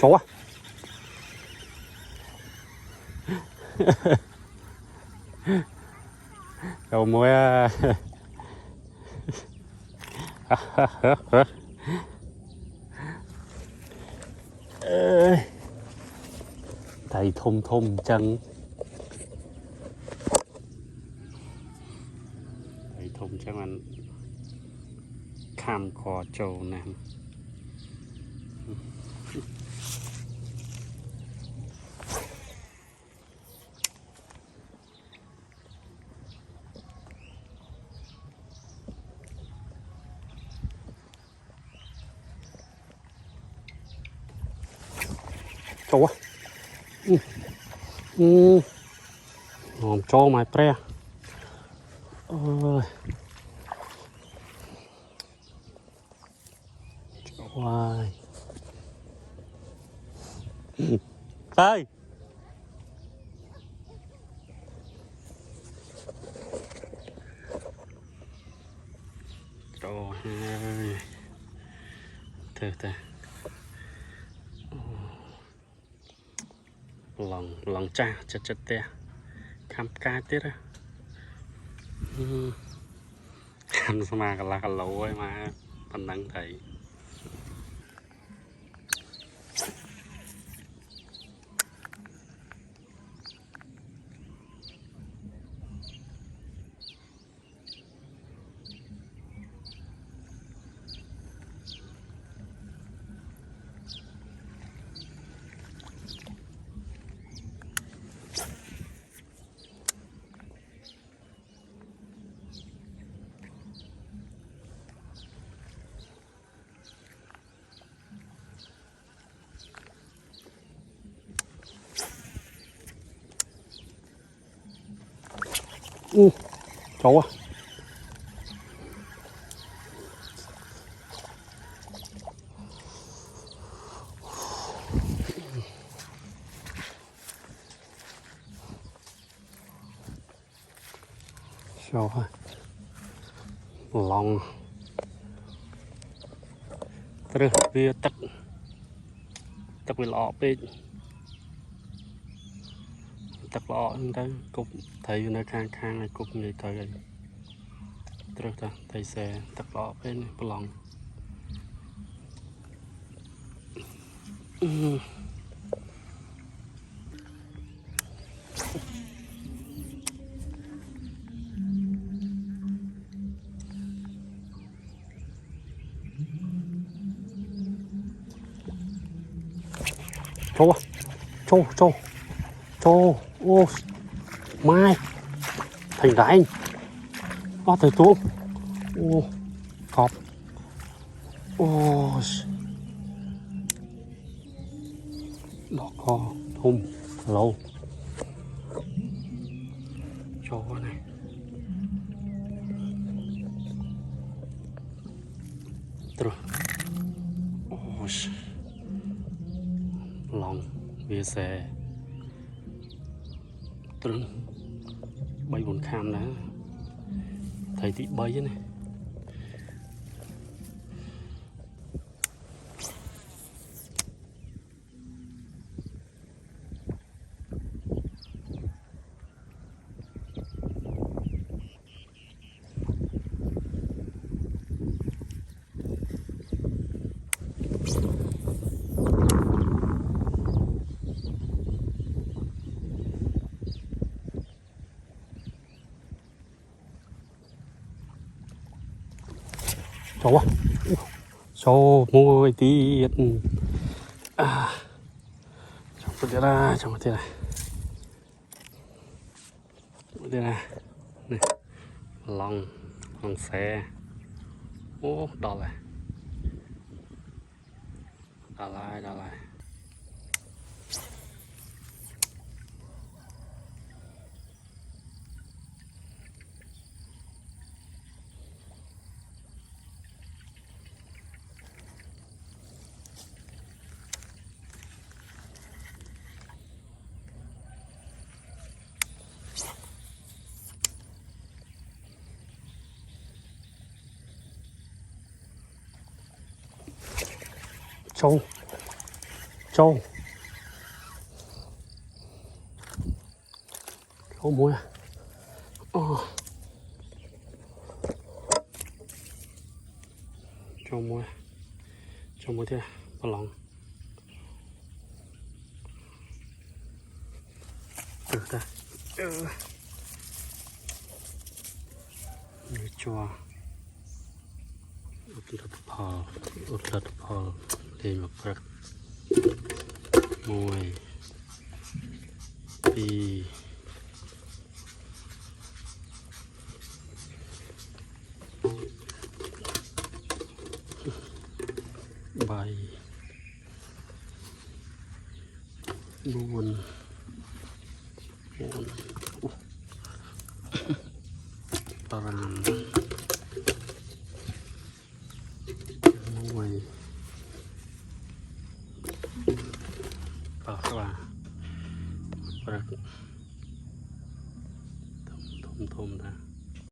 số à. Đầu mối thầy thùng thùng chân thầy thùng chân anh kham kho trâu nè. Trâu á. Trâu mày pre. Ôi. Trâu ơi. Ơi. Trâu ơi. Thử. Lòng cha chật te khám cá tiết á. Khám mà là cả lẩu ấy mà phần năng thấy trâu á. Trâu á. Lòng rồi về tắc về lọ bên tắc lọ đây cục thấy nơi khang này cục người thấy rồi ta thấy xe tắc lọ bên lòng. Trâu á. Trâu ô mai thành rãi có thời tuông ô cọp ô đỏ co thùng lâu trâu này rồi ô lòng bia xe trứng bay buồn kham đó thầy tí bay này. Trâu á. Trâu mua tí trong một tí này này lòng xe ô đỏ lại trâu trâu muối à trâu muối thế bà lòng từ ta như cho ụt lật phò lên một bậc mùi đi bay buồn Parang mùi và thum ta